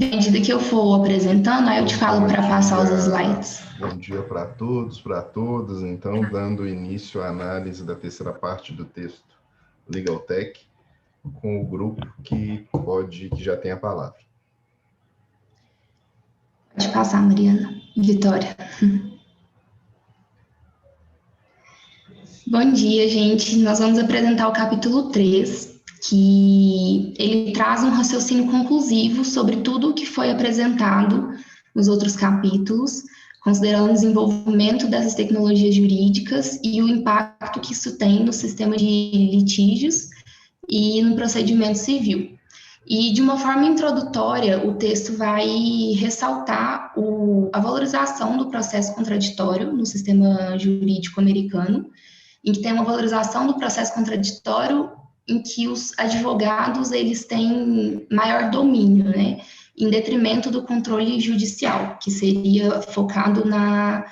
À medida que eu for apresentando, aí eu te falo para passar os slides. Bom dia para todos, para todas. Então, dando início à análise da terceira parte do texto Legal Tech, com o grupo que já tem a palavra. Pode passar, Mariana. Vitória. Bom dia, gente. Nós vamos apresentar o capítulo 3, que ele traz um raciocínio conclusivo sobre tudo o que foi apresentado nos outros capítulos, considerando o desenvolvimento dessas tecnologias jurídicas e o impacto que isso tem no sistema de litígios e no procedimento civil. E, de uma forma introdutória, o texto vai ressaltar a valorização do processo contraditório no sistema jurídico americano, em que tem uma valorização do processo contraditório em que os advogados eles têm maior domínio, né, em detrimento do controle judicial, que seria focado na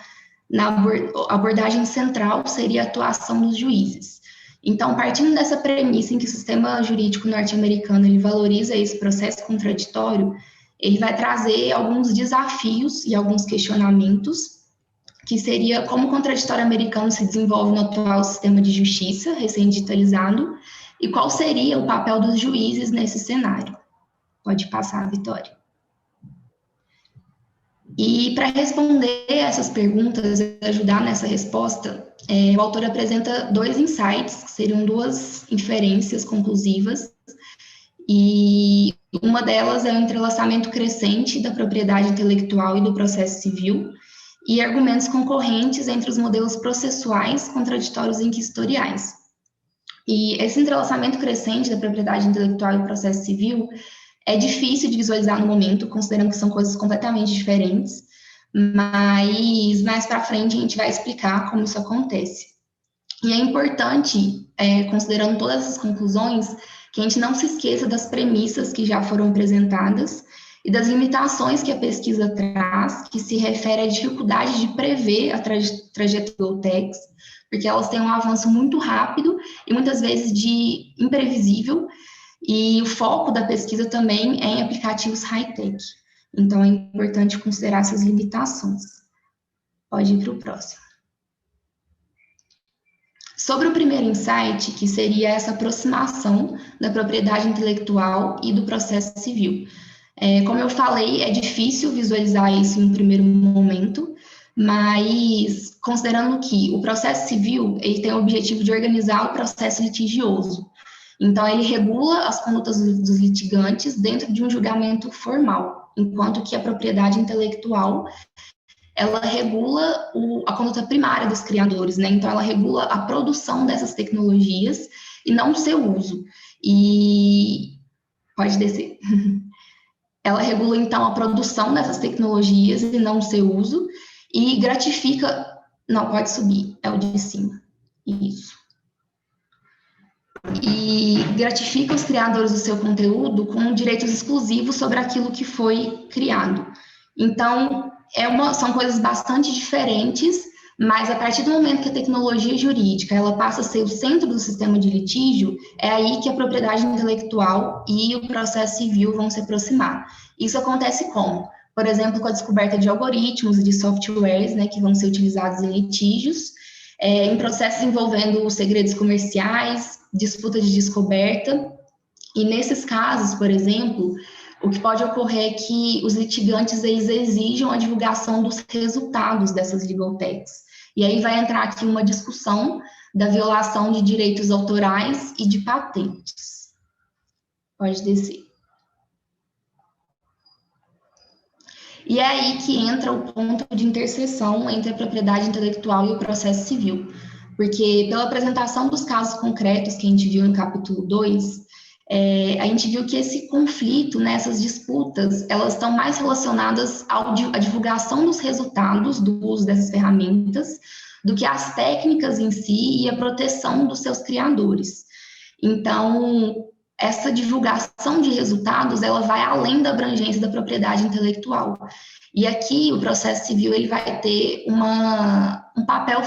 abordagem central, seria a atuação dos juízes. Então, partindo dessa premissa em que o sistema jurídico norte-americano ele valoriza esse processo contraditório, ele vai trazer alguns desafios e alguns questionamentos, que seria como o contraditório americano se desenvolve no atual sistema de justiça, recém-digitalizado, e qual seria o papel dos juízes nesse cenário. Pode passar, Vitória. E para responder essas perguntas, ajudar nessa resposta, o autor apresenta dois insights, que seriam duas inferências conclusivas, e uma delas é o entrelaçamento crescente da propriedade intelectual e do processo civil, e argumentos concorrentes entre os modelos processuais, contraditórios e inquisitoriais. E esse entrelaçamento crescente da propriedade intelectual e processo civil é difícil de visualizar no momento, considerando que são coisas completamente diferentes, mas mais para frente a gente vai explicar como isso acontece. E é importante, considerando todas essas conclusões, que a gente não se esqueça das premissas que já foram apresentadas e das limitações que a pesquisa traz, que se refere à dificuldade de prever a trajetória do TEX, porque elas têm um avanço muito rápido e muitas vezes de imprevisível, e o foco da pesquisa também é em aplicativos high-tech. Então, é importante considerar essas limitações. Pode ir para o próximo. Sobre o primeiro insight, que seria essa aproximação da propriedade intelectual e do processo civil. Como eu falei, é difícil visualizar isso em um primeiro momento, mas considerando que o processo civil ele tem o objetivo de organizar o processo litigioso. Então, ele regula as condutas dos litigantes dentro de um julgamento formal, enquanto que a propriedade intelectual ela regula a conduta primária dos criadores, né? Então, ela regula a produção dessas tecnologias e não o seu uso. E pode descer. Ela regula, então, a produção dessas tecnologias e não o seu uso, e gratifica... Não, pode subir, é o de cima. Isso. E gratifica os criadores do seu conteúdo com direitos exclusivos sobre aquilo que foi criado. Então, são coisas bastante diferentes, mas a partir do momento que a tecnologia jurídica ela passa a ser o centro do sistema de litígio, é aí que a propriedade intelectual e o processo civil vão se aproximar. Isso acontece como? Por exemplo, com a descoberta de algoritmos e de softwares, né, que vão ser utilizados em litígios, em processos envolvendo segredos comerciais, disputa de descoberta, e nesses casos, por exemplo, o que pode ocorrer é que os litigantes eles exijam a divulgação dos resultados dessas legal techs. E aí vai entrar aqui uma discussão da violação de direitos autorais e de patentes. Pode descer. E é aí que entra o ponto de interseção entre a propriedade intelectual e o processo civil. Porque pela apresentação dos casos concretos que a gente viu no capítulo 2, a gente viu que esse conflito, essas disputas, elas estão mais relacionadas à divulgação dos resultados do uso dessas ferramentas do que às técnicas em si e a proteção dos seus criadores. Então, essa divulgação de resultados, ela vai além da abrangência da propriedade intelectual. E aqui, o processo civil, ele vai ter um papel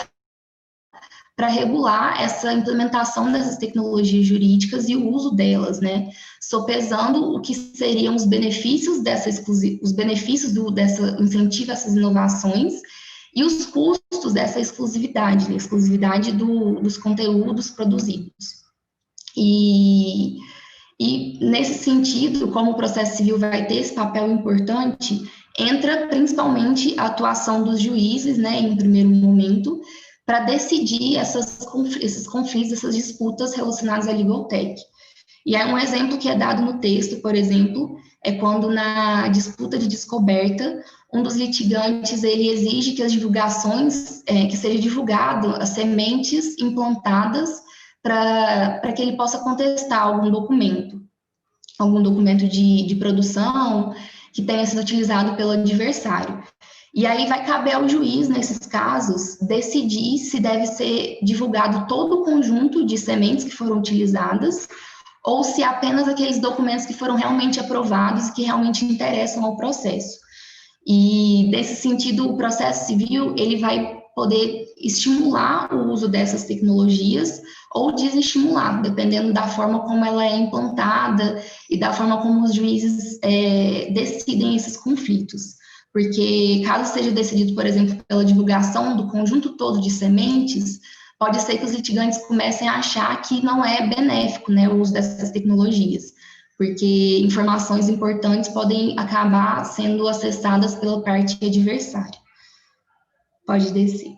para regular essa implementação dessas tecnologias jurídicas e o uso delas, né? Sopesando o que seriam os benefícios dessa incentivo a essas inovações e os custos dessa exclusividade, né? Exclusividade dos conteúdos produzidos. E nesse sentido, como o processo civil vai ter esse papel importante, entra principalmente a atuação dos juízes, né, em primeiro momento, para decidir esses conflitos, essas disputas relacionadas à legal tech. E aí um exemplo que é dado no texto, por exemplo, é quando na disputa de descoberta, um dos litigantes ele exige que as divulgações, que seja divulgado as sementes implantadas para que ele possa contestar algum documento de produção que tenha sido utilizado pelo adversário. E aí vai caber ao juiz, nesses casos, decidir se deve ser divulgado todo o conjunto de sementes que foram utilizadas ou se apenas aqueles documentos que foram realmente aprovados e que realmente interessam ao processo. E, nesse sentido, o processo civil, ele vai poder estimular o uso dessas tecnologias ou desestimular, dependendo da forma como ela é implantada e da forma como os juízes decidem esses conflitos. Porque, caso seja decidido, por exemplo, pela divulgação do conjunto todo de sementes, pode ser que os litigantes comecem a achar que não é benéfico, né, o uso dessas tecnologias, porque informações importantes podem acabar sendo acessadas pela parte adversária. Pode descer.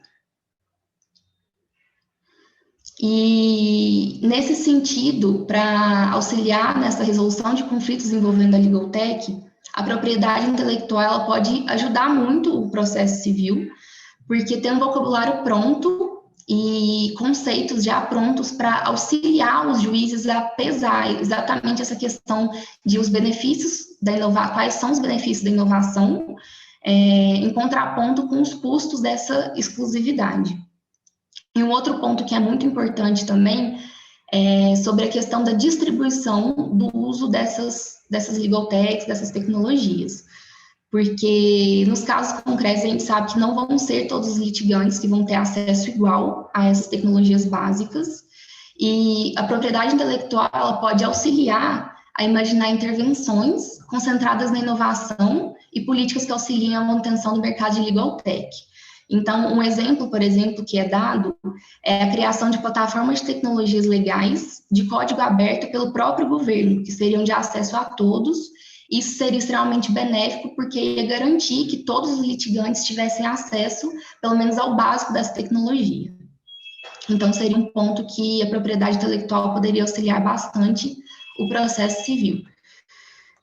E, nesse sentido, para auxiliar nessa resolução de conflitos envolvendo a legal tech, a propriedade intelectual ela pode ajudar muito o processo civil, porque tem um vocabulário pronto e conceitos já prontos para auxiliar os juízes a pesar exatamente essa questão de os benefícios da inovação, quais são os benefícios da inovação, em contraponto com os custos dessa exclusividade. E um outro ponto que é muito importante também é sobre a questão da distribuição do uso dessas legal techs, dessas tecnologias. Porque nos casos concretos a gente sabe que não vão ser todos os litigantes que vão ter acesso igual a essas tecnologias básicas, e a propriedade intelectual ela pode auxiliar a imaginar intervenções concentradas na inovação e políticas que auxiliem a manutenção do mercado de legal tech. Então, um exemplo, por exemplo, que é dado é a criação de plataformas de tecnologias legais de código aberto pelo próprio governo, que seriam de acesso a todos. Isso seria extremamente benéfico, porque ia garantir que todos os litigantes tivessem acesso, pelo menos ao básico dessa tecnologia. Então, seria um ponto que a propriedade intelectual poderia auxiliar bastante o processo civil.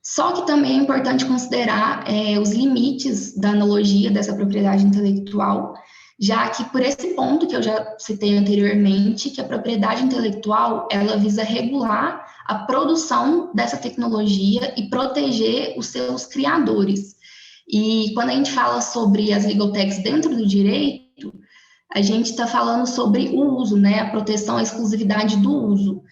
Só que também é importante considerar os limites da analogia dessa propriedade intelectual, já que por esse ponto que eu já citei anteriormente, que a propriedade intelectual, ela visa regular a produção dessa tecnologia e proteger os seus criadores. E quando a gente fala sobre as legal techs dentro do direito, a gente está falando sobre o uso, né, a proteção, a exclusividade do uso.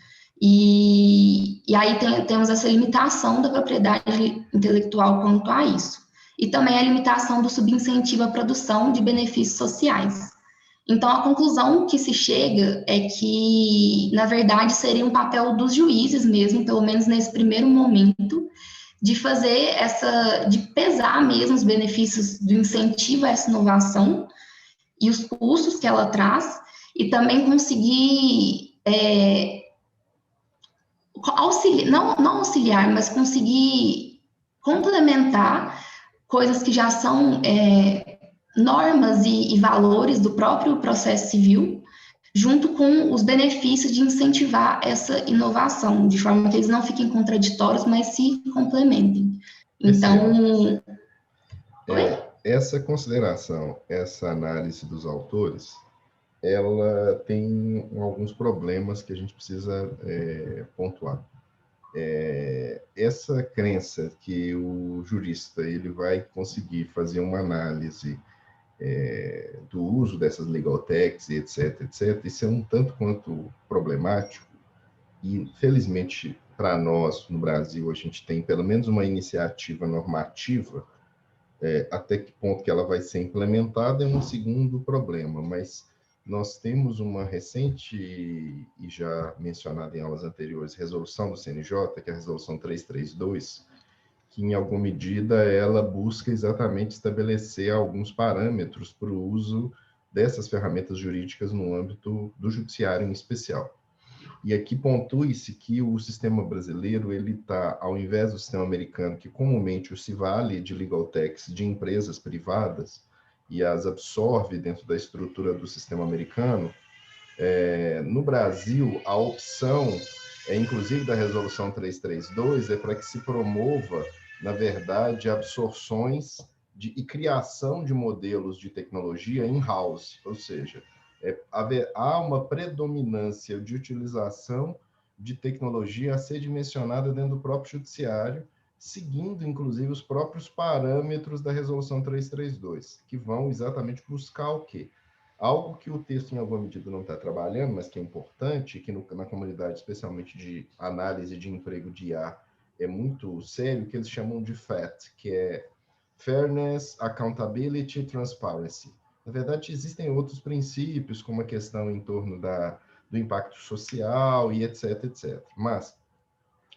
E aí temos essa limitação da propriedade intelectual quanto a isso. E também a limitação do subincentivo à produção de benefícios sociais. Então, a conclusão que se chega é que, na verdade, seria um papel dos juízes mesmo, pelo menos nesse primeiro momento, de fazer de pesar mesmo os benefícios do incentivo a essa inovação e os custos que ela traz, e também conseguir não auxiliar, mas conseguir complementar coisas que já são normas e valores do próprio processo civil, junto com os benefícios de incentivar essa inovação, de forma que eles não fiquem contraditórios, mas se complementem. Então... Essa consideração, essa análise dos autores, ela tem alguns problemas que a gente precisa pontuar. Essa crença que o jurista ele vai conseguir fazer uma análise do uso dessas legal techs, etc., isso é um tanto quanto problemático, e, felizmente, para nós, no Brasil, a gente tem pelo menos uma iniciativa normativa, até que ponto que ela vai ser implementada é um segundo problema, mas nós temos uma recente e já mencionada em aulas anteriores resolução do CNJ, que é a resolução 332, que em alguma medida ela busca exatamente estabelecer alguns parâmetros para o uso dessas ferramentas jurídicas no âmbito do judiciário em especial. E aqui pontue-se que o sistema brasileiro, ele está, ao invés do sistema americano, que comumente se vale de legal techs de empresas privadas e as absorve dentro da estrutura do sistema americano, no Brasil, a opção, inclusive da resolução 332, é para que se promova, na verdade, absorções e criação de modelos de tecnologia in-house, ou seja, há uma predominância de utilização de tecnologia a ser dimensionada dentro do próprio judiciário, seguindo, inclusive, os próprios parâmetros da resolução 332, que vão exatamente buscar o quê? Algo que o texto, em alguma medida, não está trabalhando, mas que é importante, que na comunidade, especialmente de análise de emprego de IA, é muito sério, que eles chamam de FAT, que é Fairness, Accountability, Transparency. Na verdade, existem outros princípios, como a questão em torno do impacto social e etc, etc. Mas,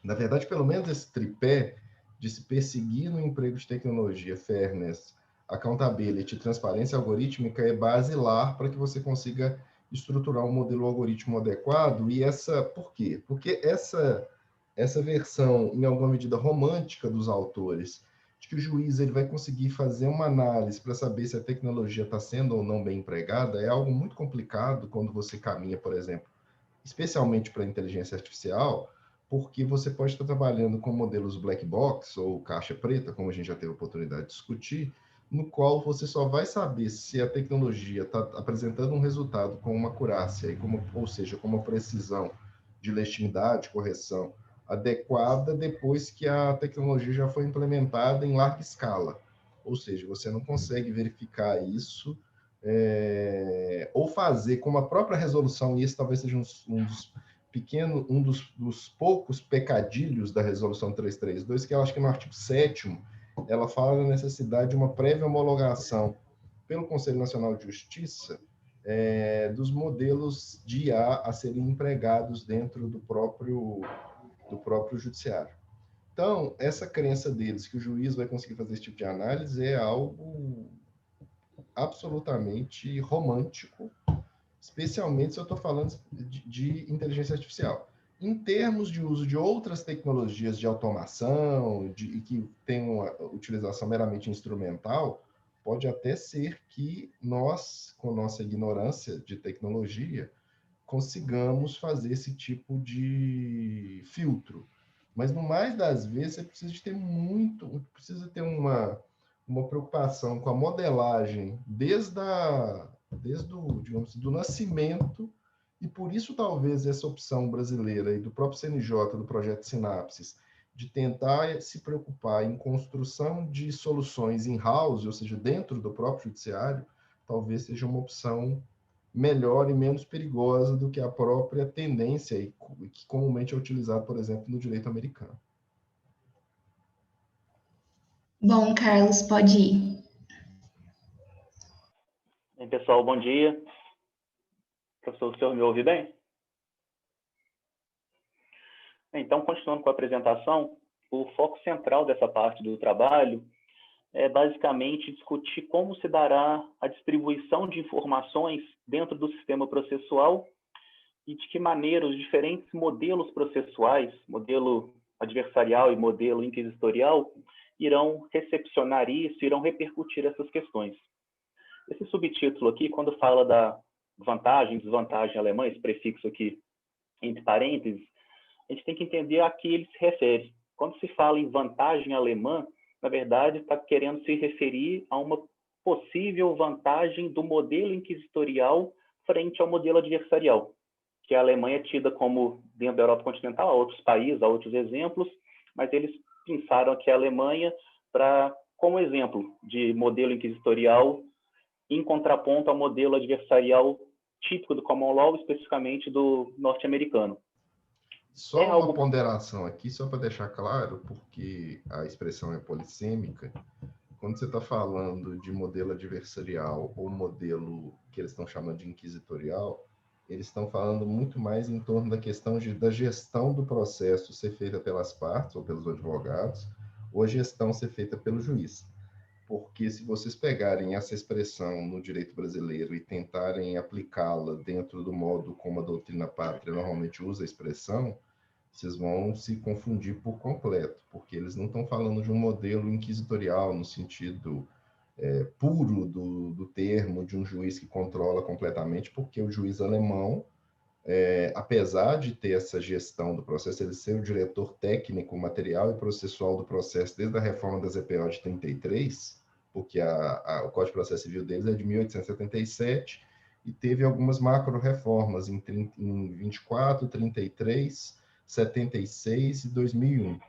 na verdade, pelo menos esse tripé de se perseguir no emprego de tecnologia, fairness, accountability, transparência algorítmica é basilar para que você consiga estruturar um modelo algoritmo adequado. E por quê? Porque essa versão, em alguma medida romântica dos autores, de que o juiz ele vai conseguir fazer uma análise para saber se a tecnologia está sendo ou não bem empregada, é algo muito complicado quando você caminha, por exemplo, especialmente para a inteligência artificial, porque você pode estar trabalhando com modelos black box ou caixa preta, como a gente já teve a oportunidade de discutir, no qual você só vai saber se a tecnologia está apresentando um resultado com uma acurácia, ou seja, com uma precisão de legitimidade, correção adequada, depois que a tecnologia já foi implementada em larga escala. Ou seja, você não consegue verificar isso ou fazer como a própria resolução, e esse talvez seja dos poucos pecadilhos da resolução 332, que eu acho que no artigo 7º, ela fala da necessidade de uma prévia homologação pelo Conselho Nacional de Justiça dos modelos de IA a serem empregados dentro do próprio judiciário. Então, essa crença deles que o juiz vai conseguir fazer esse tipo de análise é algo absolutamente romântico, especialmente se eu estou falando de inteligência artificial. Em termos de uso de outras tecnologias de automação, e que tem uma utilização meramente instrumental, pode até ser que nós, com nossa ignorância de tecnologia, consigamos fazer esse tipo de filtro. Mas, no mais das vezes, você precisa ter uma preocupação com a modelagem digamos, do nascimento, e por isso talvez essa opção brasileira e do próprio CNJ, do projeto Sinapses, de tentar se preocupar em construção de soluções in-house, ou seja, dentro do próprio judiciário, talvez seja uma opção melhor e menos perigosa do que a própria tendência que comumente é utilizada, por exemplo, no direito americano. Bom, Carlos, pode ir. Bem, pessoal, bom dia. Professor, o senhor me ouve bem? Então, continuando com a apresentação, o foco central dessa parte do trabalho é basicamente discutir como se dará a distribuição de informações dentro do sistema processual e de que maneira os diferentes modelos processuais, modelo adversarial e modelo inquisitorial, irão recepcionar isso, irão repercutir essas questões. Esse subtítulo aqui, quando fala da vantagem, desvantagem alemã, esse prefixo aqui entre parênteses, a gente tem que entender a que ele se refere. Quando se fala em vantagem alemã, na verdade, está querendo se referir a uma possível vantagem do modelo inquisitorial frente ao modelo adversarial, que a Alemanha é tida como, dentro da Europa continental, há outros países, há outros exemplos, mas eles pensaram aqui a Alemanha como exemplo de modelo inquisitorial em contraponto ao modelo adversarial típico do common law, especificamente do norte-americano. Só uma ponderação aqui, só para deixar claro, porque a expressão é polissêmica. quando você está falando de modelo adversarial ou modelo que eles estão chamando de inquisitorial, eles estão falando muito mais em torno da questão da gestão do processo ser feita pelas partes ou pelos advogados, ou a gestão ser feita pelo juiz. Porque se vocês pegarem essa expressão no direito brasileiro e tentarem aplicá-la dentro do modo como a doutrina pátria normalmente usa a expressão, vocês vão se confundir por completo, porque eles não estão falando de um modelo inquisitorial no sentido puro do termo, de um juiz que controla completamente, porque o juiz alemão, apesar de ter essa gestão do processo, ele ser o diretor técnico, material e processual do processo desde a reforma da ZPO de 33, porque o Código de Processo Civil deles é de 1877, e teve algumas macro-reformas em 24, 33, 76 e 2001.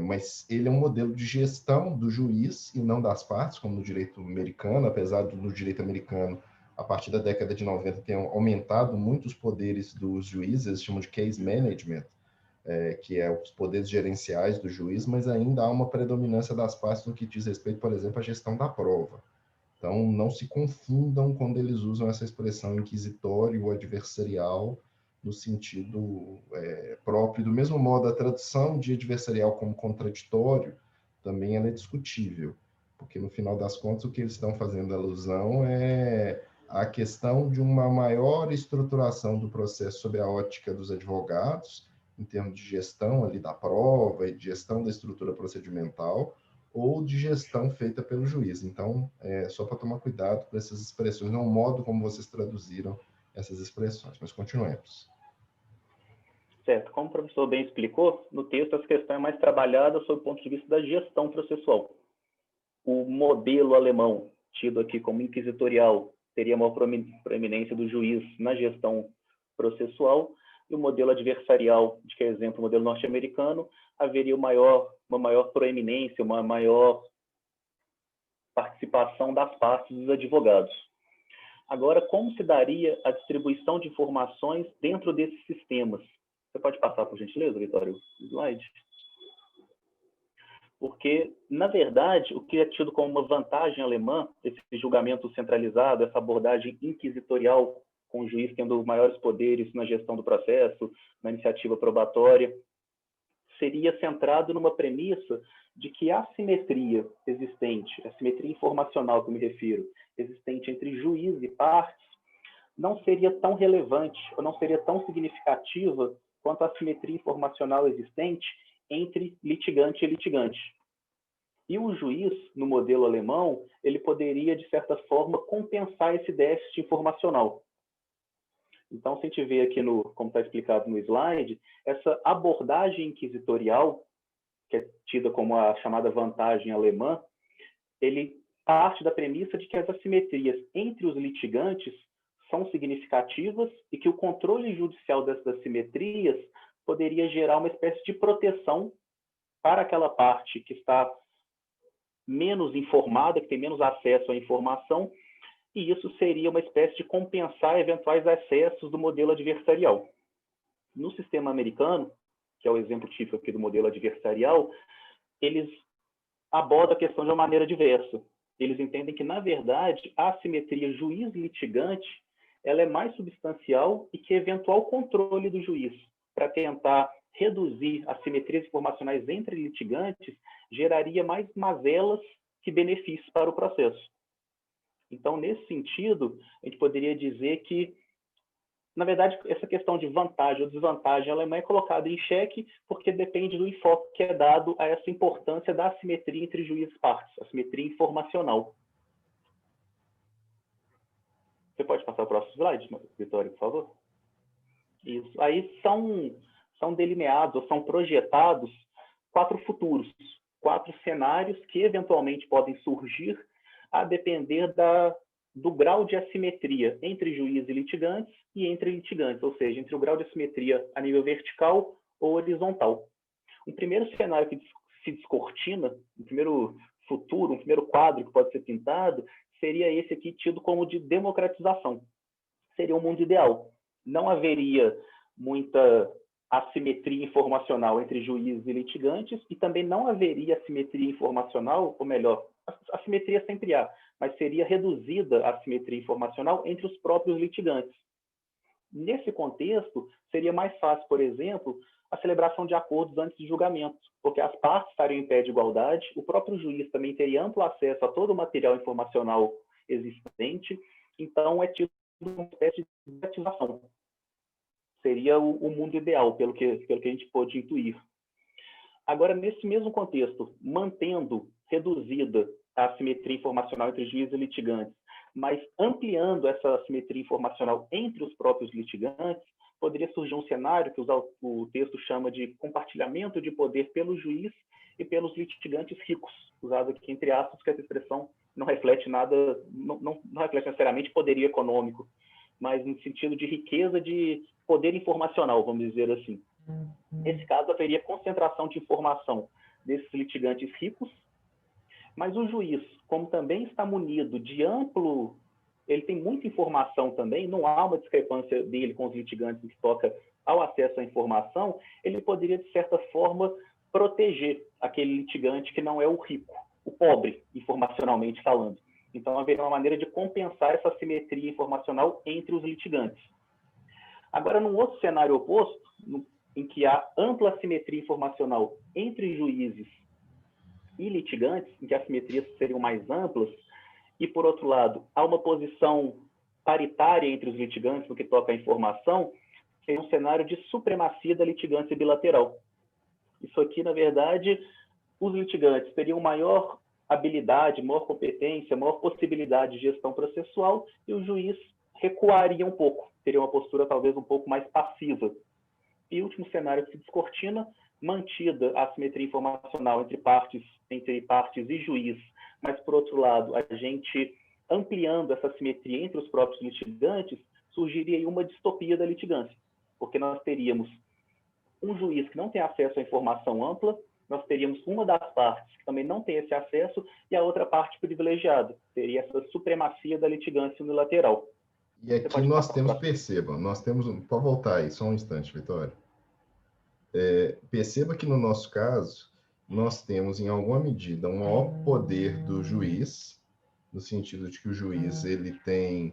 Mas ele é um modelo de gestão do juiz e não das partes, como no direito americano, apesar do no direito americano, a partir da década de 90, tem aumentado muito os poderes dos juízes, eles chamam de case management, que é os poderes gerenciais do juiz, mas ainda há uma predominância das partes no que diz respeito, por exemplo, à gestão da prova. Então, não se confundam quando eles usam essa expressão inquisitório ou adversarial no sentido próprio. Do mesmo modo, a tradução de adversarial como contraditório também ela é discutível, porque, no final das contas, o que eles estão fazendo alusão é a questão de uma maior estruturação do processo sob a ótica dos advogados, em termos de gestão ali da prova e de gestão da estrutura procedimental, ou de gestão feita pelo juiz. Então, só para tomar cuidado com essas expressões, não é o modo como vocês traduziram essas expressões, mas continuemos. Certo. Como o professor bem explicou, no texto essa questão é mais trabalhada sob o ponto de vista da gestão processual. O modelo alemão, tido aqui como inquisitorial, teria maior proeminência do juiz na gestão processual, e o modelo adversarial, de que é exemplo o modelo norte-americano, haveria uma maior proeminência, uma maior participação das partes dos advogados. Agora, como se daria a distribuição de informações dentro desses sistemas? Você pode passar, por gentileza, Vitório, o slide? Porque, na verdade, o que é tido como uma vantagem alemã, esse julgamento centralizado, essa abordagem inquisitorial, com o juiz tendo maiores poderes na gestão do processo, na iniciativa probatória, seria centrado numa premissa de que a assimetria existente, a assimetria informacional que eu me refiro, existente entre juiz e partes, não seria tão relevante ou não seria tão significativa quanto a assimetria informacional existente entre litigante e litigante. E o juiz, no modelo alemão, ele poderia, de certa forma, compensar esse déficit informacional. Então, se a gente vê aqui, como está explicado no slide, essa abordagem inquisitorial, que é tida como a chamada vantagem alemã, ele parte da premissa de que as assimetrias entre os litigantes são significativas e que o controle judicial dessas assimetrias poderia gerar uma espécie de proteção para aquela parte que está menos informada, que tem menos acesso à informação, e isso seria uma espécie de compensar eventuais excessos do modelo adversarial. No sistema americano, que é o exemplo típico aqui do modelo adversarial, eles abordam a questão de uma maneira diversa. Eles entendem que, na verdade, a assimetria juiz-litigante ela é mais substancial e que eventual controle do juiz para tentar reduzir assimetrias informacionais entre litigantes geraria mais mazelas que benefícios para o processo. Então, nesse sentido, a gente poderia dizer que, na verdade, essa questão de vantagem ou desvantagem alemã é colocada em xeque porque depende do enfoque que é dado a essa importância da assimetria entre juízes e partes, assimetria informacional. Você pode passar o próximo slide, Vitória, por favor? Isso. Aí são delineados ou são projetados 4 futuros, 4 cenários que eventualmente podem surgir a depender do grau de assimetria entre juízes e litigantes e entre litigantes, ou seja, entre o grau de assimetria a nível vertical ou horizontal. Um primeiro cenário que se descortina, um primeiro futuro, um primeiro quadro que pode ser pintado, seria esse aqui tido como de democratização. Seria um mundo ideal. Não haveria muita assimetria informacional entre juízes e litigantes, e também não haveria assimetria informacional, ou melhor, assimetria sempre há, mas seria reduzida a assimetria informacional entre os próprios litigantes. Nesse contexto, seria mais fácil, por exemplo, a celebração de acordos antes de julgamento, porque as partes estariam em pé de igualdade, o próprio juiz também teria amplo acesso a todo o material informacional existente, então é tido uma espécie de ativação. Seria o mundo ideal, pelo que a gente pôde intuir. Agora, nesse mesmo contexto, mantendo reduzida a assimetria informacional entre juízes e litigantes, mas ampliando essa assimetria informacional entre os próprios litigantes, poderia surgir um cenário que o texto chama de compartilhamento de poder pelo juiz e pelos litigantes ricos, usado aqui entre aspas, porque essa expressão não reflete nada, não reflete necessariamente poderio econômico, mas no sentido de riqueza de poder informacional, vamos dizer assim. Nesse caso, haveria concentração de informação desses litigantes ricos, mas o juiz, como também está munido de amplo, ele tem muita informação também, não há uma discrepância dele com os litigantes no que toca ao acesso à informação, ele poderia, de certa forma, proteger aquele litigante que não é o rico, o pobre, informacionalmente falando. Então, haveria uma maneira de compensar essa assimetria informacional entre os litigantes. Agora, num outro cenário oposto, em que há ampla assimetria informacional entre juízes e litigantes, em que as assimetrias seriam mais amplas, e, por outro lado, há uma posição paritária entre os litigantes no que toca à informação, seria um cenário de supremacia da litigância bilateral. Isso aqui, na verdade, os litigantes teriam maior habilidade, maior competência, maior possibilidade de gestão processual, e o juiz recuaria um pouco, teria uma postura talvez um pouco mais passiva. E o último cenário que se descortina, mantida a assimetria informacional entre partes e juiz, mas, por outro lado, a gente ampliando essa assimetria entre os próprios litigantes, surgiria aí uma distopia da litigância, porque nós teríamos um juiz que não tem acesso à informação ampla, nós teríamos uma das partes que também não tem esse acesso e a outra parte privilegiada. Teria essa supremacia da litigância unilateral. E aqui nós temos, percebam, nós temos, pode voltar aí, só um instante, Vitória. Perceba que no nosso caso, nós temos em alguma medida um maior poder do juiz, no sentido de que o juiz, ele tem,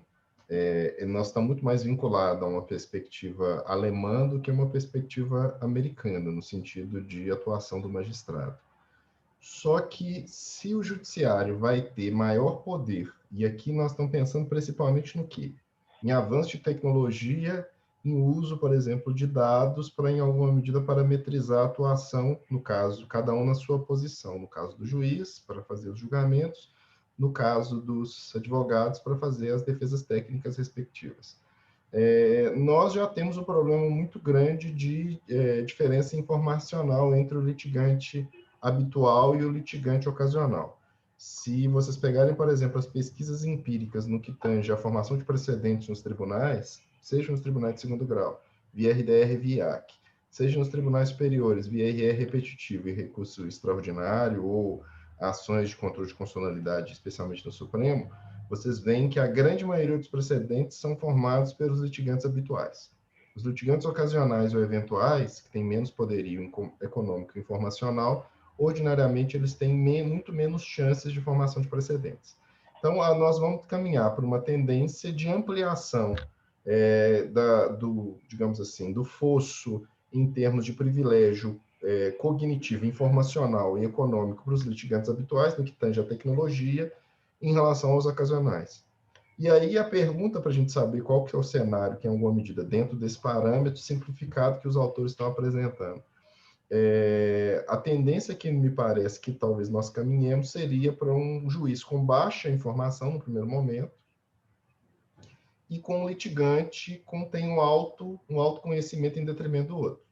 nós estamos muito mais vinculados a uma perspectiva alemã do que uma perspectiva americana, no sentido de atuação do magistrado. Só que se o judiciário vai ter maior poder, e aqui nós estamos pensando principalmente no quê? Em avanço de tecnologia, em uso, por exemplo, de dados para, em alguma medida, parametrizar a atuação, no caso, cada um na sua posição. No caso do juiz, para fazer os julgamentos, no caso dos advogados, para fazer as defesas técnicas respectivas. Nós já temos um problema muito grande de diferença informacional entre o litigante habitual e o litigante ocasional. Se vocês pegarem, por exemplo, as pesquisas empíricas no que tange a formação de precedentes nos tribunais, seja nos tribunais de segundo grau, via RDR e via IAC, seja nos tribunais superiores, via RR repetitivo e recurso extraordinário, ou ações de controle de constitucionalidade, especialmente no Supremo, vocês veem que a grande maioria dos precedentes são formados pelos litigantes habituais. Os litigantes ocasionais ou eventuais, que têm menos poderio econômico e informacional, ordinariamente eles têm muito menos chances de formação de precedentes. Então, nós vamos caminhar por uma tendência de ampliação digamos assim, do fosso em termos de privilégio cognitivo, informacional e econômico para os litigantes habituais, no que tange a tecnologia, em relação aos ocasionais. E aí a pergunta para a gente saber qual que é o cenário, que em alguma medida dentro desse parâmetro simplificado que os autores estão apresentando. A tendência que me parece que talvez nós caminhemos seria para um juiz com baixa informação no primeiro momento e com um litigante que tem um alto conhecimento em detrimento do outro.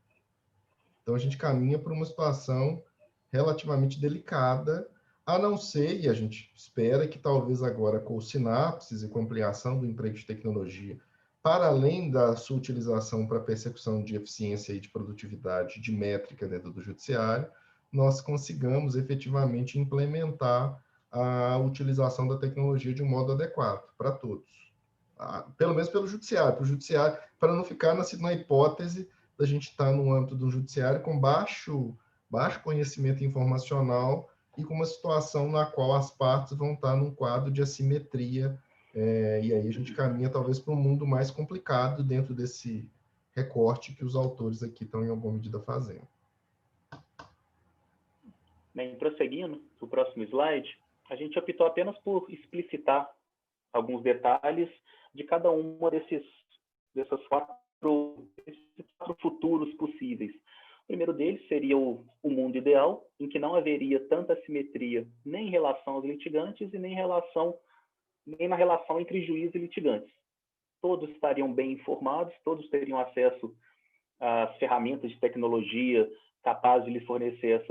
Então, a gente caminha para uma situação relativamente delicada, a não ser, e a gente espera que talvez agora com os sinapses e com a ampliação do emprego de tecnologia, para além da sua utilização para percepção de eficiência e de produtividade de métrica dentro do judiciário, nós consigamos efetivamente implementar a utilização da tecnologia de um modo adequado para todos. Pelo menos pelo judiciário, para não ficar na hipótese da gente estar no âmbito do judiciário com baixo conhecimento informacional e com uma situação na qual as partes vão estar num quadro de assimetria, e aí a gente caminha talvez para um mundo mais complicado dentro desse recorte que os autores aqui estão em alguma medida fazendo. Bem, prosseguindo, o próximo slide, a gente optou apenas por explicitar alguns detalhes de cada uma desses quatro futuros possíveis. O primeiro deles seria o mundo ideal, em que não haveria tanta assimetria nem em relação aos litigantes e nem na relação entre juiz e litigantes. Todos estariam bem informados, todos teriam acesso às ferramentas de tecnologia capazes de lhes fornecer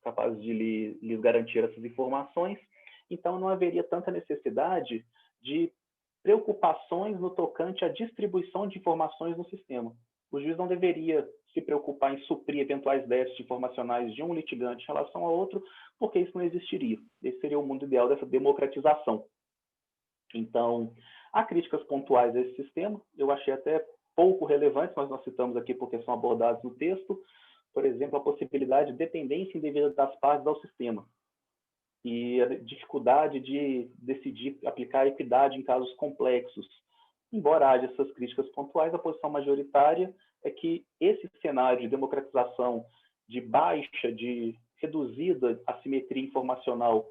capazes de lhes garantir essas informações. Então, não haveria tanta necessidade de preocupações no tocante à distribuição de informações no sistema. O juiz não deveria se preocupar em suprir eventuais déficits informacionais de um litigante em relação ao outro, porque isso não existiria. Esse seria o mundo ideal dessa democratização. Então, há críticas pontuais a esse sistema, eu achei até pouco relevantes, mas nós citamos aqui porque são abordados no texto. Por exemplo, a possibilidade de dependência indevida das partes ao sistema e a dificuldade de decidir aplicar equidade em casos complexos. Embora haja essas críticas pontuais, a posição majoritária é que esse cenário de democratização, de reduzida assimetria informacional,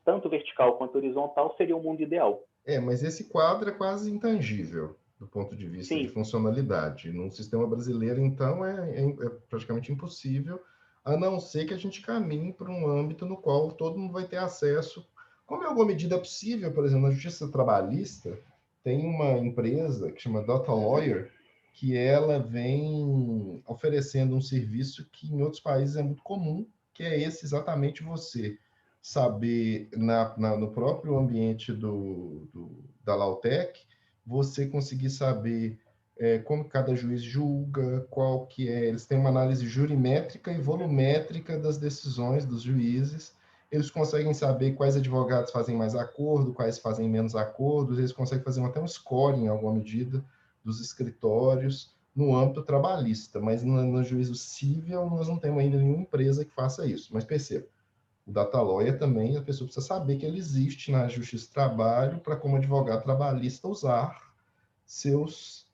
tanto vertical quanto horizontal, seria o mundo ideal. Mas esse quadro é quase intangível do ponto de vista Sim. de funcionalidade. No sistema brasileiro, então, é praticamente impossível, a não ser que a gente caminhe para um âmbito no qual todo mundo vai ter acesso. Como é alguma medida possível, por exemplo, na justiça trabalhista, tem uma empresa que chama Data Lawyer, que ela vem oferecendo um serviço que em outros países é muito comum, que é esse exatamente você saber, no próprio ambiente da Lautec, você conseguir saber como cada juiz julga, qual que é... Eles têm uma análise jurimétrica e volumétrica das decisões dos juízes, eles conseguem saber quais advogados fazem mais acordo, quais fazem menos acordos, eles conseguem fazer até um score, em alguma medida, dos escritórios no âmbito trabalhista, mas no juízo civil nós não temos ainda nenhuma empresa que faça isso. Mas perceba, o data lawyer também, a pessoa precisa saber que ele existe na Justiça do Trabalho para, como advogado trabalhista, usar suas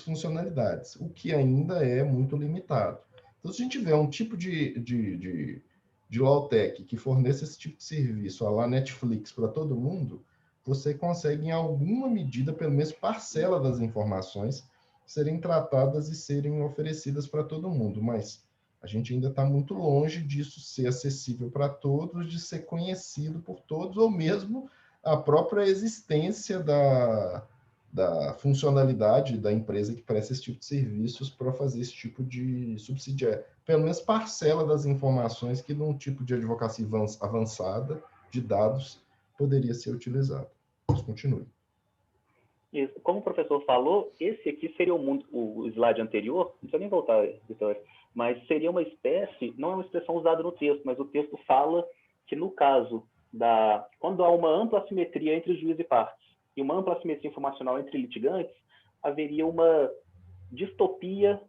funcionalidades, o que ainda é muito limitado. Então, se a gente tiver um tipo de Lawtech que forneça esse tipo de serviço, a lá Netflix, para todo mundo, você consegue, em alguma medida, pelo menos parcela das informações, serem tratadas e serem oferecidas para todo mundo, mas a gente ainda está muito longe disso ser acessível para todos, de ser conhecido por todos, ou mesmo a própria existência da funcionalidade da empresa que presta esse tipo de serviços para fazer esse tipo de subsidiar, pelo menos parcela das informações que num tipo de advocacia avançada de dados poderia ser utilizado. Mas continue. Isso. Como o professor falou, esse aqui seria o slide anterior, não precisa nem voltar, Vitória, mas seria uma espécie, não é uma expressão usada no texto, mas o texto fala que no caso quando há uma ampla assimetria entre juiz e partes, e uma ampla assimetria informacional entre litigantes, haveria uma distopia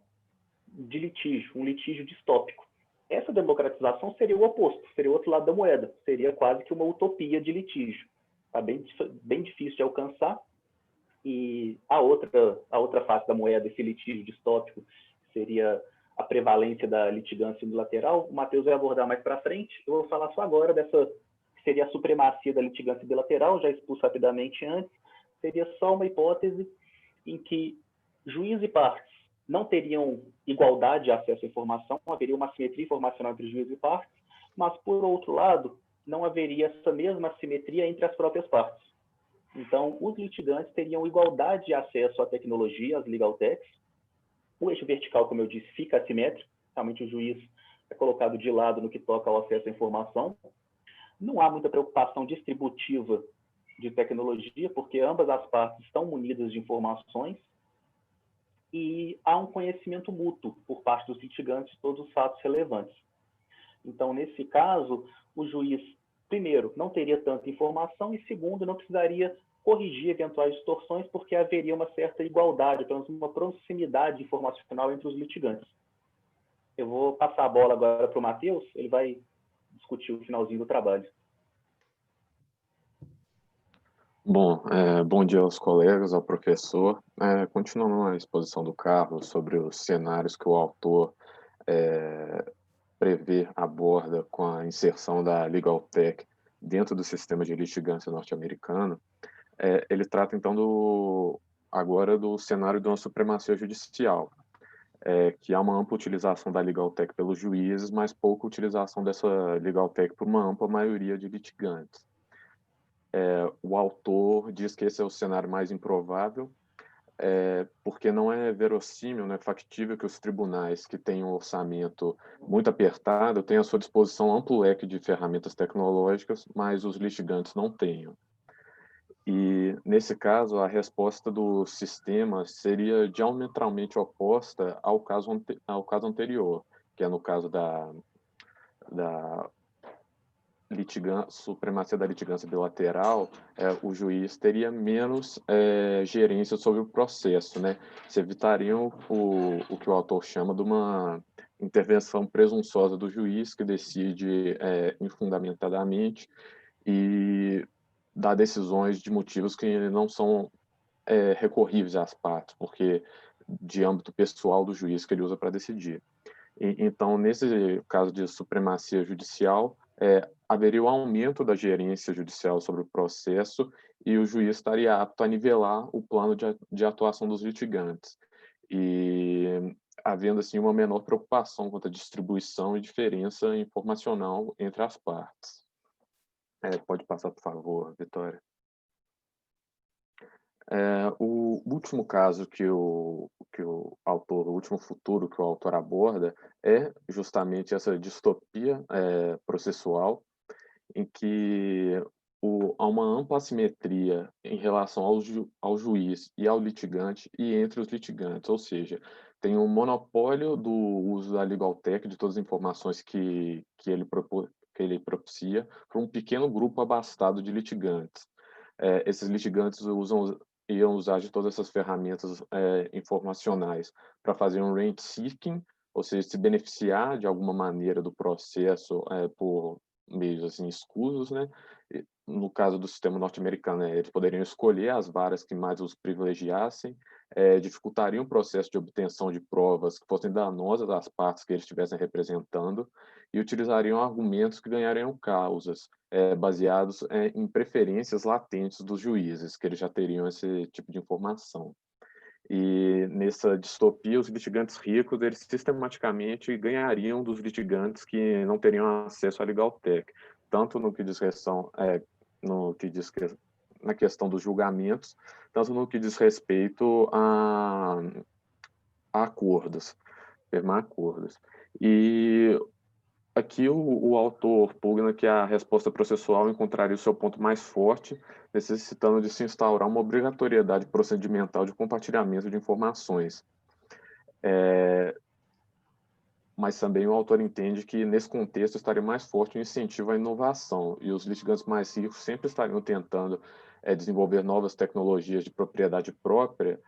de litígio, um litígio distópico. Essa democratização seria o oposto, seria o outro lado da moeda, seria quase que uma utopia de litígio. Está bem difícil de alcançar. E a outra face da moeda, esse litígio distópico, seria a prevalência da litigância bilateral. O Matheus vai abordar mais para frente. Eu vou falar só agora dessa, que seria a supremacia da litigância bilateral, já expus rapidamente antes. Seria só uma hipótese em que juiz e partes não teriam igualdade de acesso à informação, haveria uma assimetria informacional entre juiz e partes, mas, por outro lado, não haveria essa mesma assimetria entre as próprias partes. Então, os litigantes teriam igualdade de acesso à tecnologia, às legal techs. O eixo vertical, como eu disse, fica assimétrico. Realmente, o juiz é colocado de lado no que toca ao acesso à informação. Não há muita preocupação distributiva de tecnologia, porque ambas as partes estão munidas de informações e há um conhecimento mútuo por parte dos litigantes de todos os fatos relevantes. Então, nesse caso, o juiz primeiro, não teria tanta informação e, segundo, não precisaria corrigir eventuais distorções, porque haveria uma certa igualdade, pelo menos uma proximidade informacional entre os litigantes. Eu vou passar a bola agora para o Matheus, ele vai discutir o finalzinho do trabalho. Bom, bom dia aos colegas, ao professor. Continuando a exposição do Carlos sobre os cenários que o autor prevê, aborda com a inserção da Legal Tech dentro do sistema de litigância norte-americano, ele trata então agora do cenário de uma supremacia judicial, que há uma ampla utilização da Legal Tech pelos juízes, mas pouca utilização dessa Legal Tech por uma ampla maioria de litigantes. O autor diz que esse é o cenário mais improvável, porque não é verossímil, não é factível que os tribunais que têm um orçamento muito apertado tenham à sua disposição um amplo leque de ferramentas tecnológicas, mas os litigantes não tenham. E, nesse caso, a resposta do sistema seria diametralmente oposta ao caso anterior, que é no caso da supremacia da litigância bilateral, o juiz teria menos gerência sobre o processo, né? Se evitariam o que o autor chama de uma intervenção presunçosa do juiz, que decide infundamentadamente e dá decisões de motivos que não são recorríveis às partes, porque de âmbito pessoal do juiz que ele usa para decidir. Então, nesse caso de supremacia judicial, haveria o aumento da gerência judicial sobre o processo e o juiz estaria apto a nivelar o plano de atuação dos litigantes, e havendo assim uma menor preocupação quanto à distribuição e diferença informacional entre as partes. Pode passar, por favor, Vitória. O último caso o último futuro que o autor aborda é justamente essa distopia processual, em que há uma ampla assimetria em relação ao juiz e ao litigante e entre os litigantes, ou seja, tem um monopólio do uso da Legal Tech, de todas as informações que ele propicia, para um pequeno grupo abastado de litigantes. Esses litigantes iam usar de todas essas ferramentas informacionais para fazer um rent seeking, ou seja, se beneficiar de alguma maneira do processo por meios assim escusos, né? No caso do sistema norte-americano, eles poderiam escolher as varas que mais os privilegiassem, dificultariam o processo de obtenção de provas que fossem danosas às partes que eles estivessem representando e utilizariam argumentos que ganhariam causas, baseados em preferências latentes dos juízes, que eles já teriam esse tipo de informação. E nessa distopia, os litigantes ricos, eles sistematicamente ganhariam dos litigantes que não teriam acesso à Legal Tech, tanto no que diz na questão dos julgamentos, tanto no que diz respeito a acordos, firmar acordos. E aqui o autor pugna que a resposta processual encontraria o seu ponto mais forte, necessitando de se instaurar uma obrigatoriedade procedimental de compartilhamento de informações. Mas também o autor entende que, nesse contexto, estaria mais forte o incentivo à inovação, e os litigantes mais ricos sempre estariam tentando desenvolver novas tecnologias de propriedade própria,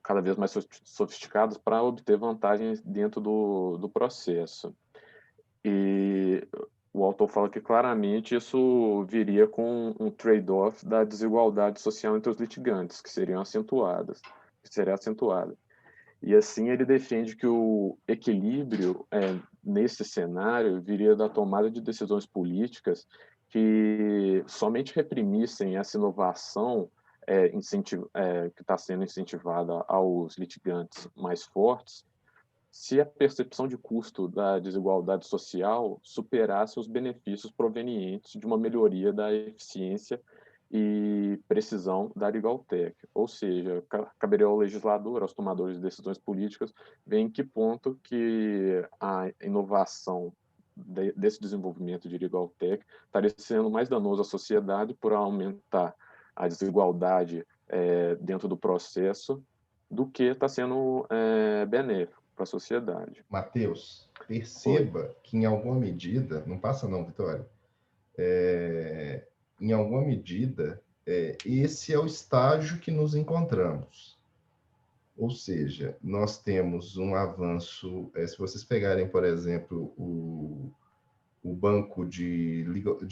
cada vez mais sofisticadas, para obter vantagens dentro do processo. E o autor fala que claramente isso viria com um trade-off da desigualdade social entre os litigantes, que seria acentuada. E assim ele defende que o equilíbrio nesse cenário viria da tomada de decisões políticas que somente reprimissem essa inovação que está sendo incentivada aos litigantes mais fortes, se a percepção de custo da desigualdade social superasse os benefícios provenientes de uma melhoria da eficiência e precisão da Legal Tech. Ou seja, caberia ao legislador, aos tomadores de decisões políticas, ver em que ponto que a inovação desse desenvolvimento de Legal Tech estaria sendo mais danoso à sociedade por aumentar a desigualdade dentro do processo do que está sendo benéfico para a sociedade. Matheus, perceba que, em alguma medida, não passa não, Vitória, em alguma medida, esse é o estágio que nos encontramos. Ou seja, nós temos um avanço, se vocês pegarem, por exemplo, o banco de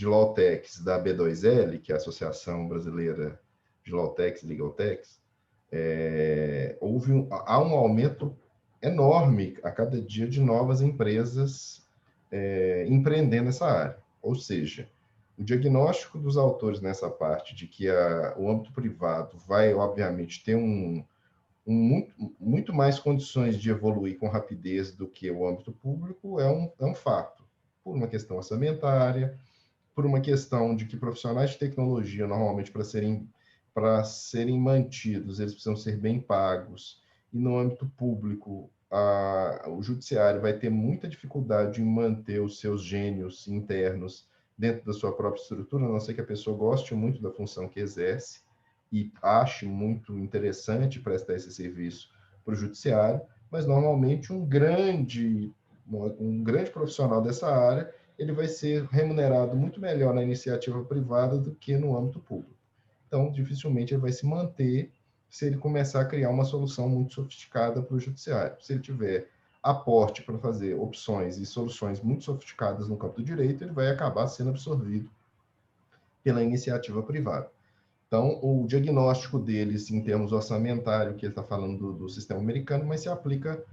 Lawtechs da B2L, que é a Associação Brasileira de Lawtechs e Legaltechs, há um aumento enorme a cada dia de novas empresas empreendendo nessa área. Ou seja, o diagnóstico dos autores nessa parte de que o âmbito privado vai, obviamente, ter muito mais condições de evoluir com rapidez do que o âmbito público é um fato, por uma questão orçamentária, por uma questão de que profissionais de tecnologia, normalmente, para serem mantidos, eles precisam ser bem pagos, e no âmbito público, o judiciário vai ter muita dificuldade em manter os seus gênios internos dentro da sua própria estrutura, a não ser que a pessoa goste muito da função que exerce e ache muito interessante prestar esse serviço para o judiciário, mas normalmente um grande profissional dessa área, ele vai ser remunerado muito melhor na iniciativa privada do que no âmbito público. Então, dificilmente ele vai se manter se ele começar a criar uma solução muito sofisticada para o judiciário. Se ele tiver aporte para fazer opções e soluções muito sofisticadas no campo do direito, ele vai acabar sendo absorvido pela iniciativa privada. Então, o diagnóstico deles em termos orçamentários, que ele está falando do sistema americano, mas se aplica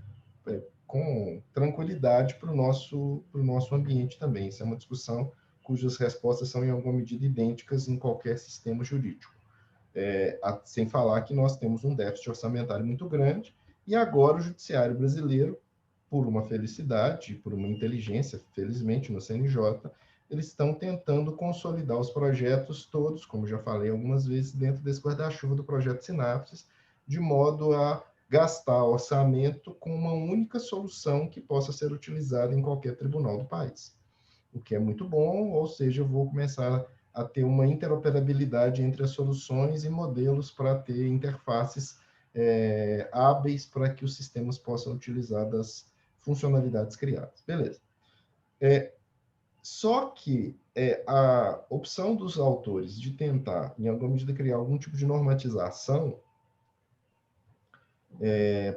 com tranquilidade para o nosso ambiente também. Isso é uma discussão cujas respostas são, em alguma medida, idênticas em qualquer sistema jurídico. Sem falar que nós temos um déficit orçamentário muito grande, e agora o judiciário brasileiro, por uma felicidade, por uma inteligência, felizmente, no CNJ, eles estão tentando consolidar os projetos todos, como já falei algumas vezes, dentro desse guarda-chuva do projeto Sinapses, de modo a gastar orçamento com uma única solução que possa ser utilizada em qualquer tribunal do país. O que é muito bom, ou seja, eu vou começar a ter uma interoperabilidade entre as soluções e modelos para ter interfaces hábeis para que os sistemas possam utilizar das funcionalidades criadas. Beleza. Só que a opção dos autores de tentar, em alguma medida, criar algum tipo de normatização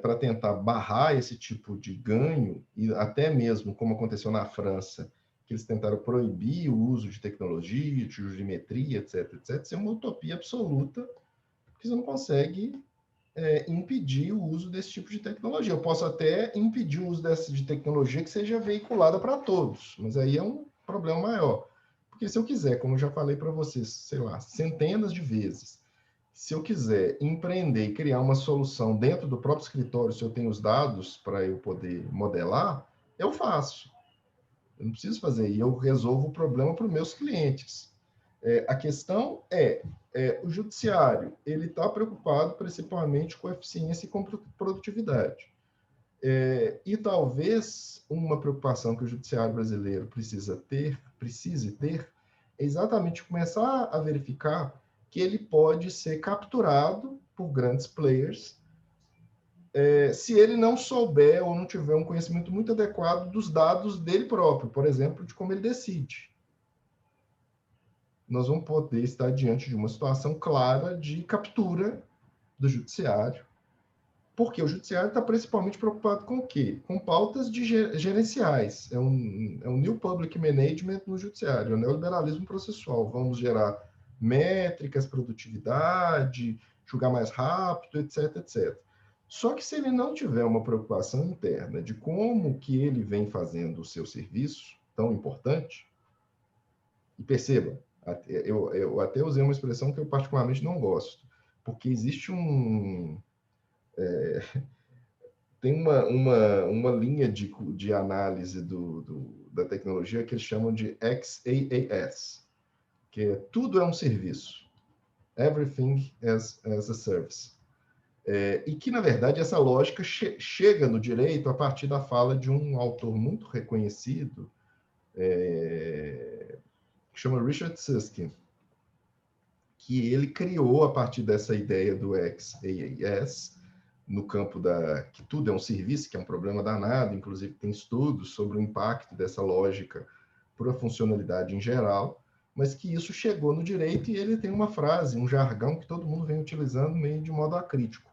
para tentar barrar esse tipo de ganho, e até mesmo, como aconteceu na França, que eles tentaram proibir o uso de tecnologia, de jurimetria, etc., etc., isso é uma utopia absoluta, porque você não consegue impedir o uso desse tipo de tecnologia. Eu posso até impedir o uso dessa de tecnologia que seja veiculada para todos, mas aí é um problema maior. Porque se eu quiser, como eu já falei para vocês, sei lá, centenas de vezes, se eu quiser empreender e criar uma solução dentro do próprio escritório, se eu tenho os dados para eu poder modelar, eu faço. Eu não preciso fazer, e eu resolvo o problema para os meus clientes. A questão o judiciário, ele está preocupado principalmente com eficiência e com produtividade. E talvez uma preocupação que o judiciário brasileiro precise ter, é exatamente começar a verificar que ele pode ser capturado por grandes players se ele não souber ou não tiver um conhecimento muito adequado dos dados dele próprio, por exemplo, de como ele decide. Nós vamos poder estar diante de uma situação clara de captura do judiciário, porque o judiciário está principalmente preocupado com o quê? Com pautas gerenciais. É um new public management no judiciário, é um neoliberalismo processual. Vamos gerar métricas, produtividade, julgar mais rápido, etc., etc. Só que se ele não tiver uma preocupação interna de como que ele vem fazendo o seu serviço tão importante, e perceba, eu até usei uma expressão que eu particularmente não gosto, porque existe tem uma linha de análise da tecnologia que eles chamam de XaaS, que é tudo é um serviço. Everything as a service. E que, na verdade, essa lógica chega no direito a partir da fala de um autor muito reconhecido, que chama Richard Susskind, que ele criou, a partir dessa ideia do XaaS, no campo que tudo é um serviço, que é um problema danado, inclusive tem estudos sobre o impacto dessa lógica para a funcionalidade em geral, mas que isso chegou no direito e ele tem uma frase, um jargão que todo mundo vem utilizando meio de modo acrítico.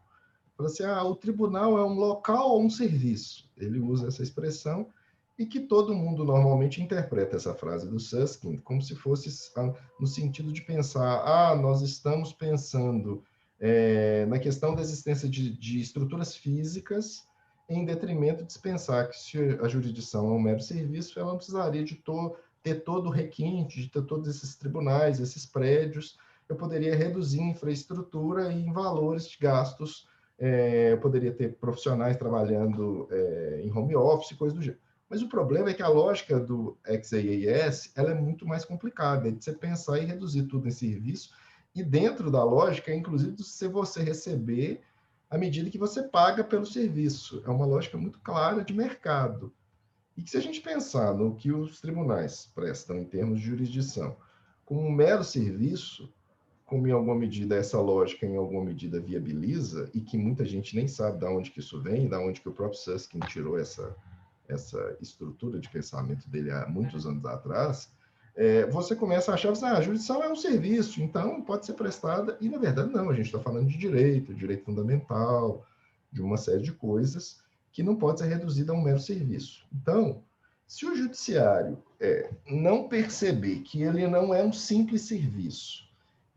Fala assim, o tribunal é um local ou um serviço? Ele usa essa expressão e que todo mundo normalmente interpreta essa frase do Susskind como se fosse no sentido de pensar, nós estamos pensando na questão da existência de estruturas físicas em detrimento de se pensar que se a jurisdição é um mero serviço, ela não precisaria de ter todo o requinte, de ter todos esses tribunais, esses prédios, eu poderia reduzir infraestrutura e em valores de gastos, eu poderia ter profissionais trabalhando em home office, coisas do gênero. Mas o problema é que a lógica do XaaS ela é muito mais complicada, é de você pensar e reduzir tudo em serviço, e dentro da lógica, inclusive, de você receber à medida que você paga pelo serviço. É uma lógica muito clara de mercado. E que se a gente pensar no que os tribunais prestam em termos de jurisdição como um mero serviço, como em alguma medida essa lógica em alguma medida viabiliza, e que muita gente nem sabe de onde que isso vem, de onde que o próprio Susskind tirou essa estrutura de pensamento dele há muitos anos atrás, você começa a achar que a jurisdição é um serviço, então pode ser prestada, e na verdade não, a gente está falando de direito fundamental, de uma série de coisas que não pode ser reduzida a um mero serviço. Então, se o judiciário não perceber que ele não é um simples serviço,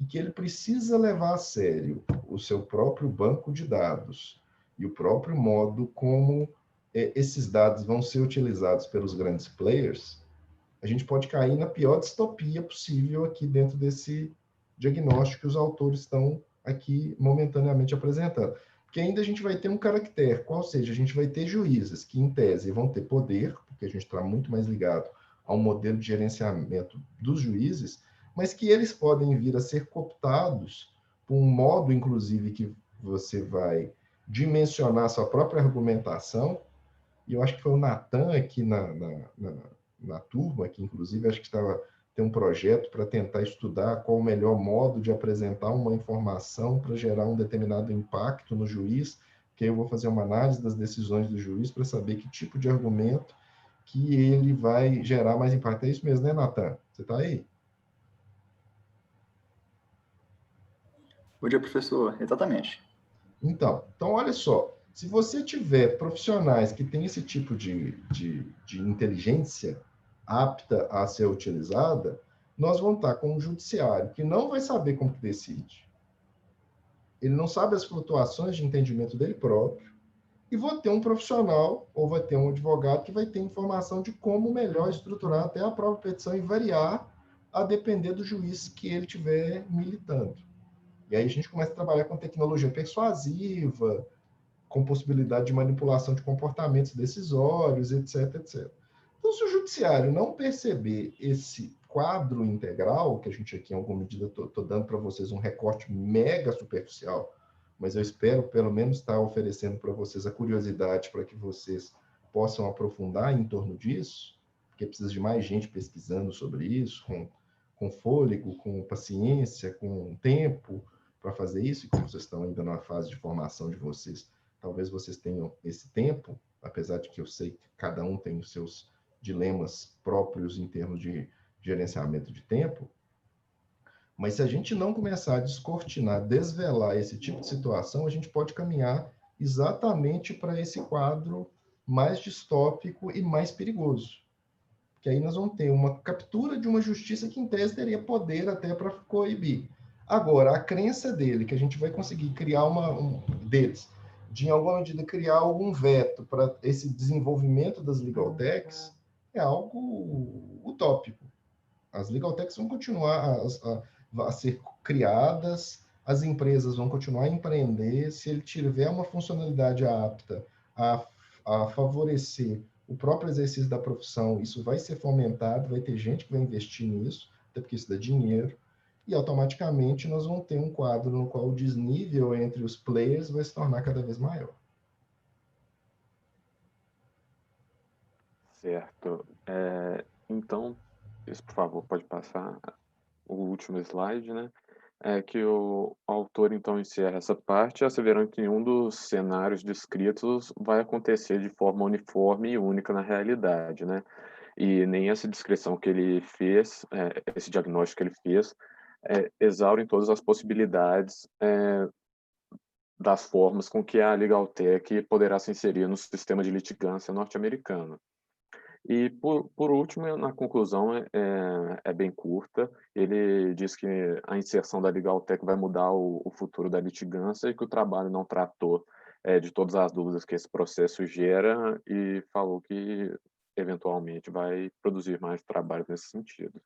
e que ele precisa levar a sério o seu próprio banco de dados e o próprio modo como esses dados vão ser utilizados pelos grandes players, a gente pode cair na pior distopia possível aqui dentro desse diagnóstico que os autores estão aqui momentaneamente apresentando. Porque ainda a gente vai ter um caractere, qual seja, a gente vai ter juízes que, em tese, vão ter poder, porque a gente está muito mais ligado ao modelo de gerenciamento dos juízes, mas que eles podem vir a ser cooptados por um modo, inclusive, que você vai dimensionar sua própria argumentação. E eu acho que foi o Natan aqui na turma, que inclusive acho que tem um projeto para tentar estudar qual o melhor modo de apresentar uma informação para gerar um determinado impacto no juiz, que aí eu vou fazer uma análise das decisões do juiz para saber que tipo de argumento que ele vai gerar mais impacto. É isso mesmo, né, Natan? Você está aí? Bom dia, professor. Exatamente. Então, olha só, se você tiver profissionais que têm esse tipo de inteligência apta a ser utilizada, nós vamos estar com um judiciário que não vai saber como que decide, ele não sabe as flutuações de entendimento dele próprio, e vou ter um profissional, ou vai ter um advogado que vai ter informação de como melhor estruturar até a própria petição e variar a depender do juiz que ele estiver militando. E aí a gente começa a trabalhar com tecnologia persuasiva, com possibilidade de manipulação de comportamentos decisórios, etc, etc. Então, se o judiciário não perceber esse quadro integral, que a gente aqui, em alguma medida, estou dando para vocês um recorte mega superficial, mas eu espero, pelo menos, estar oferecendo para vocês a curiosidade para que vocês possam aprofundar em torno disso, porque precisa de mais gente pesquisando sobre isso, com fôlego, com paciência, com tempo para fazer isso, e como vocês estão ainda na fase de formação de vocês, talvez vocês tenham esse tempo, apesar de que eu sei que cada um tem os seus dilemas próprios em termos de gerenciamento de tempo, mas se a gente não começar a descortinar, desvelar esse tipo de situação, a gente pode caminhar exatamente para esse quadro mais distópico e mais perigoso. Que aí nós vamos ter uma captura de uma justiça que, em tese, teria poder até para coibir. Agora, a crença dele, que a gente vai conseguir criar deles, de, em alguma medida, criar algum veto para esse desenvolvimento das legal techs, é algo utópico. As legal techs vão continuar a ser criadas, as empresas vão continuar a empreender, se ele tiver uma funcionalidade apta a favorecer o próprio exercício da profissão, isso vai ser fomentado, vai ter gente que vai investir nisso, até porque isso dá dinheiro, e automaticamente nós vamos ter um quadro no qual o desnível entre os players vai se tornar cada vez maior. Certo. Então, por favor, pode passar o último slide, né? é que o autor, então, encerra essa parte, asseverando que nenhum dos cenários descritos vai acontecer de forma uniforme e única na realidade, né? E nem essa descrição que ele fez, esse diagnóstico que ele fez, exaurem todas as possibilidades das formas com que a Legal Tech poderá se inserir no sistema de litigância norte-americano. E, por último, na conclusão, é bem curta, ele diz que a inserção da Legal Tech vai mudar o futuro da litigância e que o trabalho não tratou de todas as dúvidas que esse processo gera e falou que, eventualmente, vai produzir mais trabalho nesse sentido.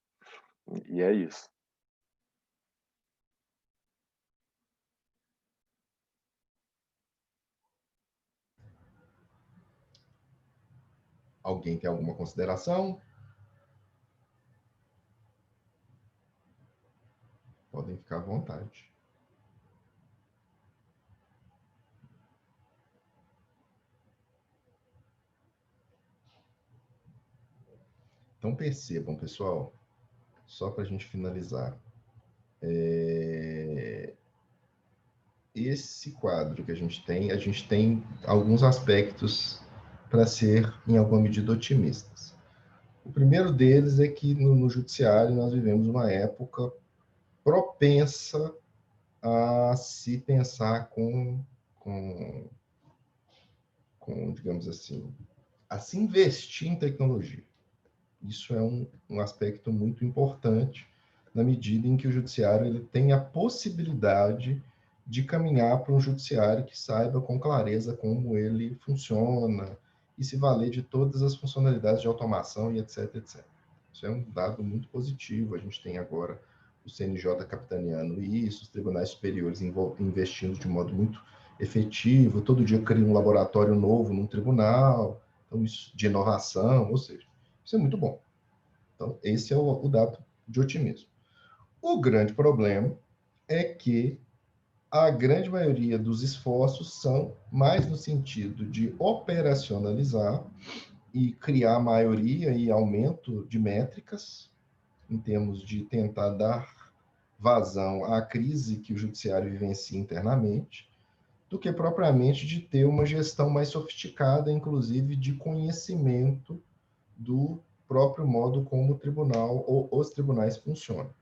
E é isso. Alguém tem alguma consideração? Podem ficar à vontade. Então percebam, pessoal, só para a gente finalizar, esse quadro que a gente tem alguns aspectos para ser, em alguma medida, otimistas. O primeiro deles é que no judiciário nós vivemos uma época propensa a se pensar digamos assim, a se investir em tecnologia. Isso é um aspecto muito importante na medida em que o judiciário ele tem a possibilidade de caminhar para um judiciário que saiba com clareza como ele funciona e se valer de todas as funcionalidades de automação e etc, etc. Isso é um dado muito positivo. A gente tem agora o CNJ capitaneando isso, os tribunais superiores investindo de modo muito efetivo, todo dia cria um laboratório novo num tribunal, então isso de inovação, ou seja, isso é muito bom. Então, esse é o dado de otimismo. O grande problema é que a grande maioria dos esforços são mais no sentido de operacionalizar e criar maioria e aumento de métricas, em termos de tentar dar vazão à crise que o judiciário vivencia internamente, do que propriamente de ter uma gestão mais sofisticada, inclusive de conhecimento do próprio modo como o tribunal ou os tribunais funcionam.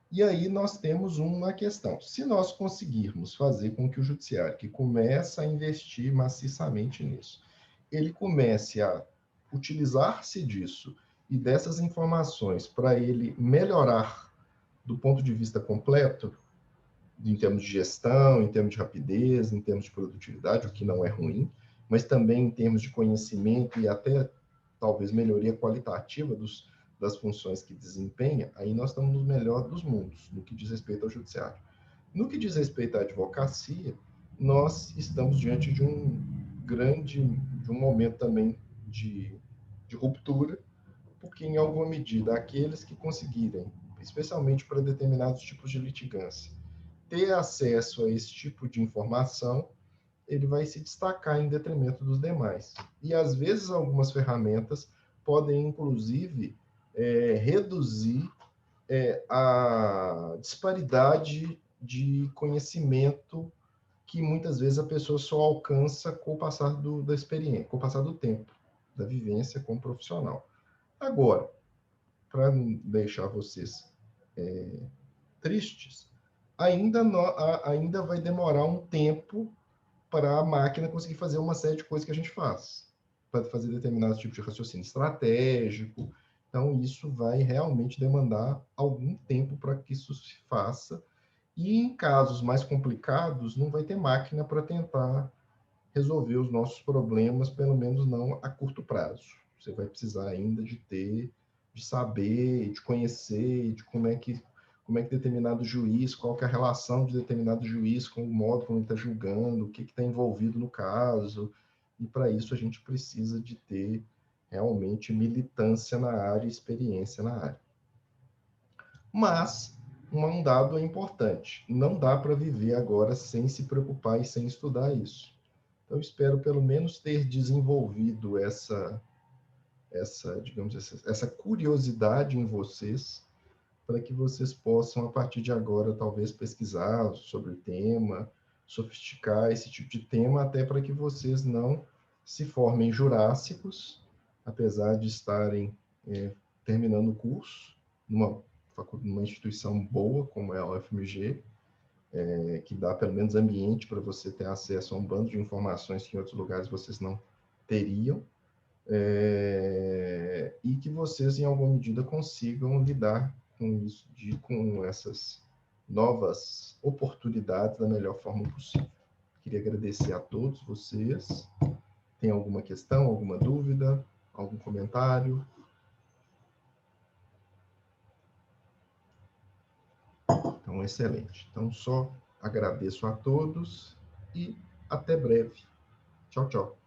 E aí nós temos uma questão. Se nós conseguirmos fazer com que o judiciário, que começa a investir maciçamente nisso, ele comece a utilizar-se disso e dessas informações para ele melhorar do ponto de vista completo, em termos de gestão, em termos de rapidez, em termos de produtividade, o que não é ruim, mas também em termos de conhecimento e até talvez melhoria qualitativa das funções que desempenha, aí nós estamos no melhor dos mundos, no que diz respeito ao judiciário. No que diz respeito à advocacia, nós estamos diante de um momento também de ruptura, porque em alguma medida aqueles que conseguirem, especialmente para determinados tipos de litigância, ter acesso a esse tipo de informação, ele vai se destacar em detrimento dos demais. E, às vezes, algumas ferramentas podem, inclusive, reduzir a disparidade de conhecimento que, muitas vezes, a pessoa só alcança com o passar da experiência, com o passar do tempo, da vivência como profissional. Agora, para não deixar vocês tristes, ainda vai demorar um tempo para a máquina conseguir fazer uma série de coisas que a gente faz, para fazer determinados tipos de raciocínio estratégico. Então, isso vai realmente demandar algum tempo para que isso se faça. E em casos mais complicados, não vai ter máquina para tentar resolver os nossos problemas, pelo menos não a curto prazo. Você vai precisar ainda de saber, de conhecer, de como é que determinado juiz, qual que é a relação de determinado juiz com o modo como ele está julgando, o que está envolvido no caso, e para isso a gente precisa de ter realmente militância na área, experiência na área. Mas um dado é importante, não dá para viver agora sem se preocupar e sem estudar isso. Então, eu espero pelo menos ter desenvolvido essa curiosidade em vocês, para que vocês possam, a partir de agora, talvez pesquisar sobre o tema, sofisticar esse tipo de tema, até para que vocês não se formem jurássicos, apesar de estarem terminando o curso numa instituição boa, como é a UFMG, que dá pelo menos ambiente para você ter acesso a um bando de informações que em outros lugares vocês não teriam, e que vocês, em alguma medida, consigam lidar com isso, com essas novas oportunidades da melhor forma possível. Queria agradecer a todos vocês. Tem alguma questão, alguma dúvida, algum comentário? Então, excelente. Então, só agradeço a todos e até breve. Tchau, tchau.